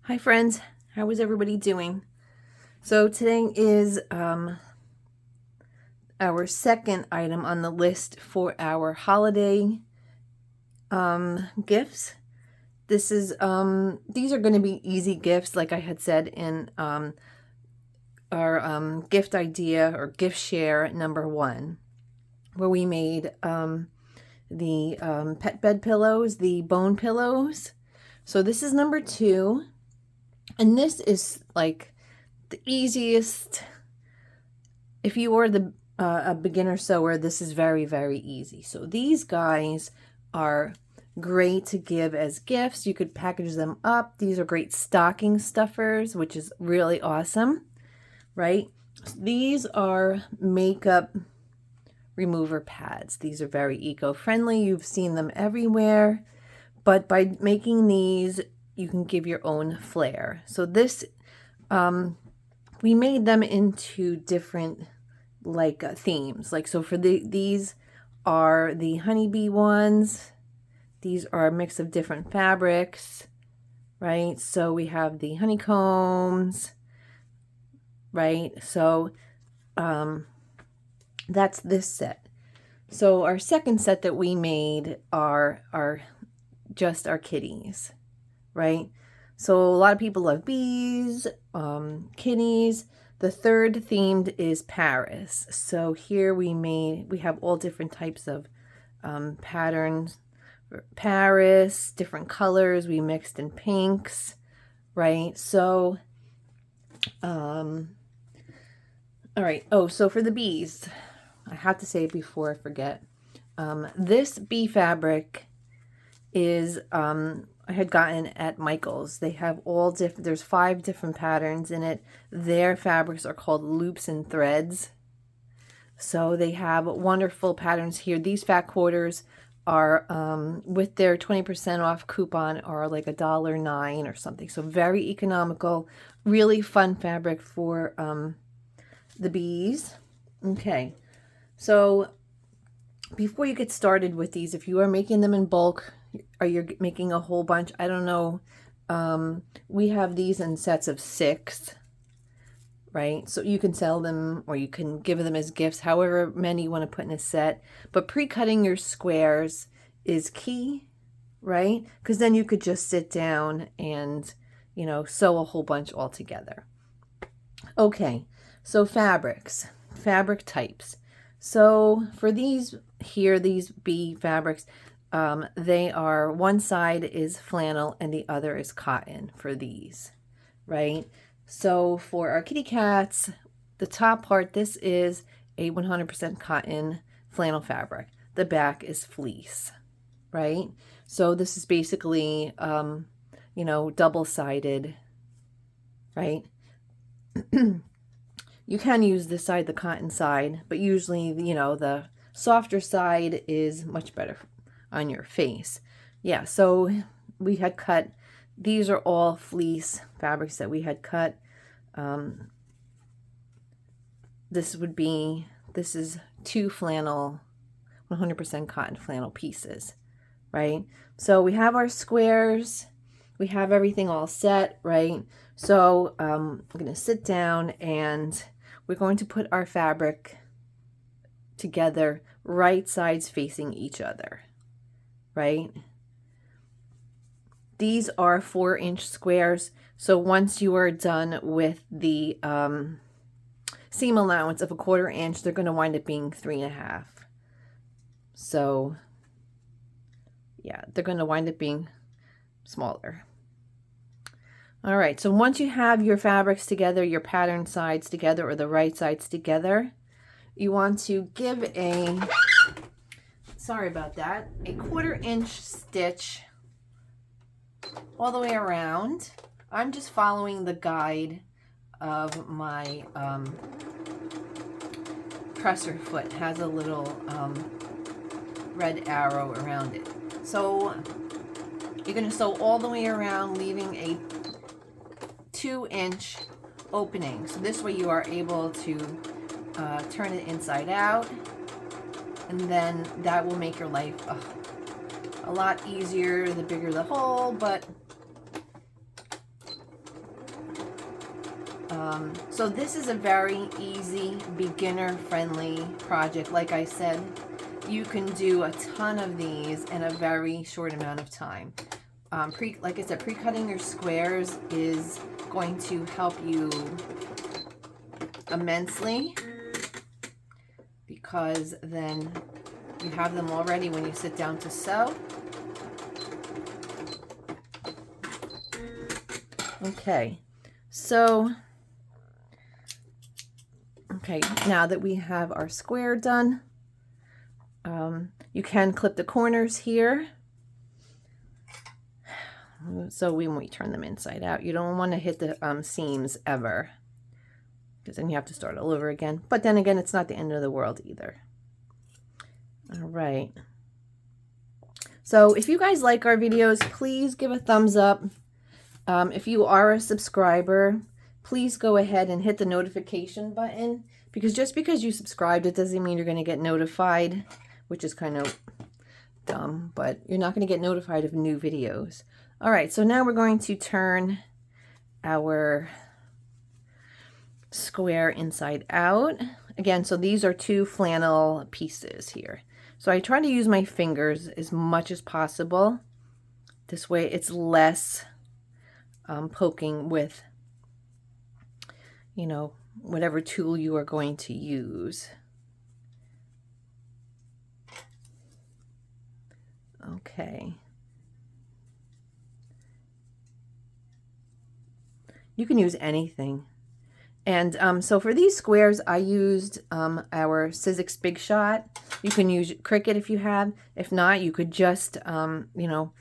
Hi friends, how is everybody doing? So today is our second item on the list for our holiday gifts. These are going to be easy gifts, like I had said in our gift idea or gift share number 1, where we made the pet bed pillows, the bone pillows. So this is number 2, and this is like the easiest. If you are a beginner sewer, this is very, very easy. So these guys are great to give as gifts. You could package them up. These are great stocking stuffers, which is really awesome, right? These are makeup remover pads. These are very eco-friendly. You've seen them everywhere, but by making these, you can give your own flair. So this, we made them into different themes. Like, so for these are the honeybee ones. These are a mix of different fabrics, right? So we have the honeycombs, right? So that's this set. So our second set that we made are just our kitties, right? So a lot of people love bees, kitties. The third themed is Paris. So here we have all different types of patterns. Paris, different colors. We mixed in pinks, right? So, all right. Oh, so for the bees, I have to say it before I forget. This bee fabric is I had gotten at Michael's. They have all different, there's 5 different patterns in it. Their fabrics are called loops and threads. So they have wonderful patterns here. These fat quarters are with their 20% off coupon are like $1.09 or something. So very economical, really fun fabric for the bees. Okay, so before you get started with these, if you are making them in bulk, or you're making a whole bunch, I don't know, we have these in sets of 6, right? So you can sell them or you can give them as gifts, however many you want to put in a set. But pre-cutting your squares is key, right? Because then you could just sit down and, sew a whole bunch all together. Okay, so fabric types. So for these here, these bee fabrics, they are, one side is flannel and the other is cotton for these, right? So for our kitty cats, the top part, this is a 100% cotton flannel fabric. The back is fleece, right? So this is basically, double-sided, right? You can use this side, the cotton side, but usually, the softer side is much better on your face. Yeah, so we had cut, these are all fleece fabrics that we had cut. This is 2 flannel, 100% cotton flannel pieces, right? So we have our squares, we have everything all set, right? So I'm going to sit down and we're going to put our fabric together, right sides facing each other, right? These are 4-inch squares. So once you are done with the seam allowance of a 1/4 inch, they're going to wind up being 3.5. So yeah, they're going to wind up being smaller. All right, so once you have your fabrics together, your pattern sides together, or the right sides together, you want to give a, sorry about that, a 1/4 inch stitch all the way around. I'm just following the guide of my presser foot. Has a little red arrow around it. So you're going to sew all the way around, leaving a 2-inch opening. So this way you are able to turn it inside out, and then that will make your life a lot easier the bigger the hole, but So this is a very easy, beginner-friendly project. Like I said, you can do a ton of these in a very short amount of time. Like I said, pre-cutting your squares is going to help you immensely, because then you have them all ready when you sit down to sew. Okay, so now that we have our square done, you can clip the corners here. So when we turn them inside out, you don't want to hit the seams ever, because then you have to start all over again. But then again, it's not the end of the world either. All right. So if you guys like our videos, please give a thumbs up. If you are a subscriber, please go ahead and hit the notification button, because just because you subscribed, it doesn't mean you're going to get notified, which is kind of dumb, but you're not going to get notified of new videos. All right, so now we're going to turn our square inside out. Again, so these are 2 flannel pieces here. So I try to use my fingers as much as possible. This way it's less poking with, you know, whatever tool you are going to use. Okay. You can use anything. And so for these squares, I used our Sizzix Big Shot. You can use Cricut if you have. If not, you could just, you know,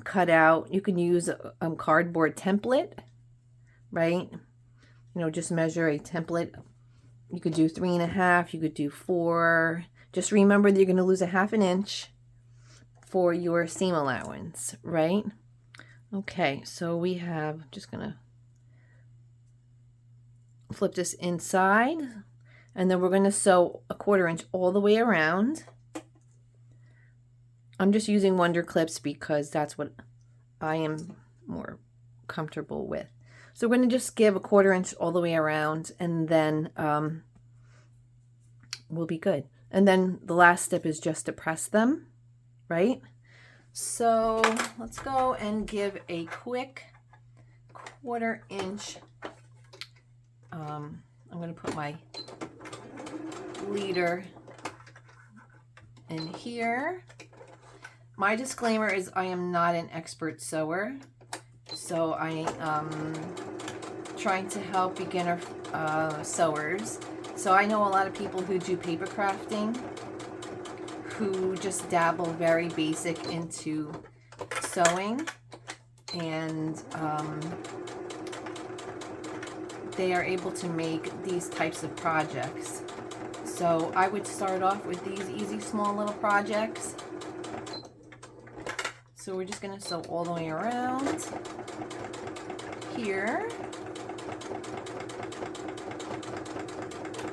cut out. You can use a cardboard template, right? You know, just measure a template. You could do 3.5. You could do 4. Just remember that you're going to lose a ½ inch for your seam allowance, right? Okay, so we have, just going to flip this inside, and then we're going to sew a 1/4 inch all the way around. I'm just using Wonder Clips because that's what I am more comfortable with. So we're going to just give a 1/4 inch all the way around, and then we'll be good. And then the last step is just to press them, right? So let's go and give a quick 1/4 inch. I'm going to put my leader in here. My disclaimer is I am not an expert sewer, so I am trying to help beginner sewers. So I know a lot of people who do paper crafting who just dabble very basic into sewing, and they are able to make these types of projects. So I would start off with these easy small little projects. So we're just going to sew all the way around here.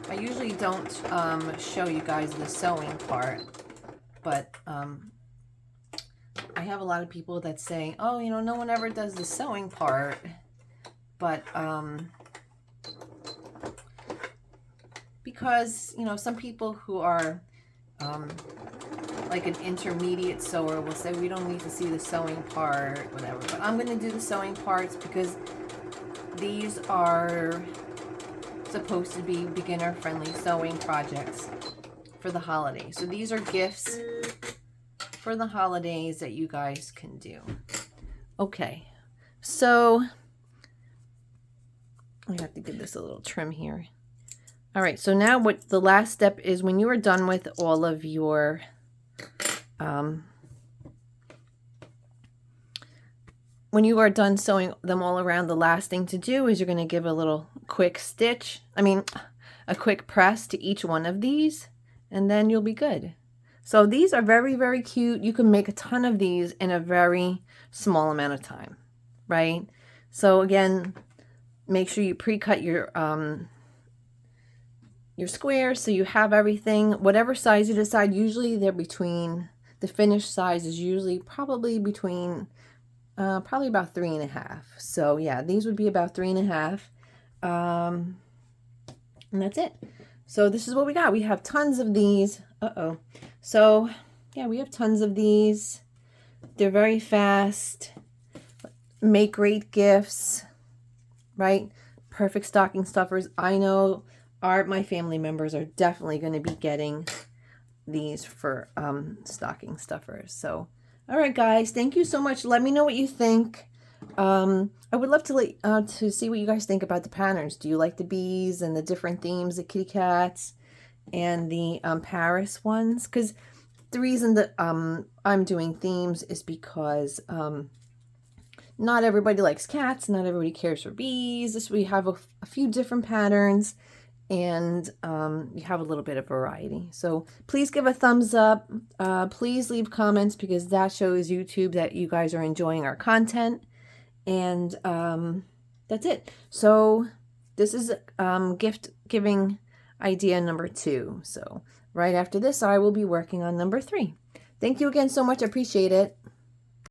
I usually don't show you guys the sewing part, but I have a lot of people that say, oh, you know, no one ever does the sewing part, but because, you know, some people who are like an intermediate sewer will say we don't need to see the sewing part, whatever. But I'm going to do the sewing parts because these are supposed to be beginner-friendly sewing projects for the holidays. So these are gifts for the holidays that you guys can do. Okay, so I have to give this a little trim here. All right, so now what the last step is, when you are done with all of your when you are done sewing them all around, the last thing to do is you're going to give a little quick stitch, a quick press to each one of these, and then you'll be good. So these are very, very cute. You can make a ton of these in a very small amount of time, right? So again, make sure you pre-cut your squares so you have everything. Whatever size you decide, usually they're between, the finished size is usually probably between, probably about 3.5. So yeah, these would be about 3.5. And that's it. So this is what we got. We have tons of these. So yeah, we have tons of these. They're very fast. Make great gifts, right? Perfect stocking stuffers. I know my family members are definitely going to be getting these for stocking stuffers. So all right, guys, thank you so much. Let me know what you think. I would love to see what you guys think about the patterns. Do you like the bees and the different themes, the kitty cats and the Paris ones? Because the reason that I'm doing themes is because not everybody likes cats, not everybody cares for bees. We have a few different patterns, and you have a little bit of variety. So please give a thumbs up. Please leave comments, because that shows YouTube that you guys are enjoying our content. And that's it. So this is gift giving idea number 2. So right after this, I will be working on number 3. Thank you again so much. I appreciate it.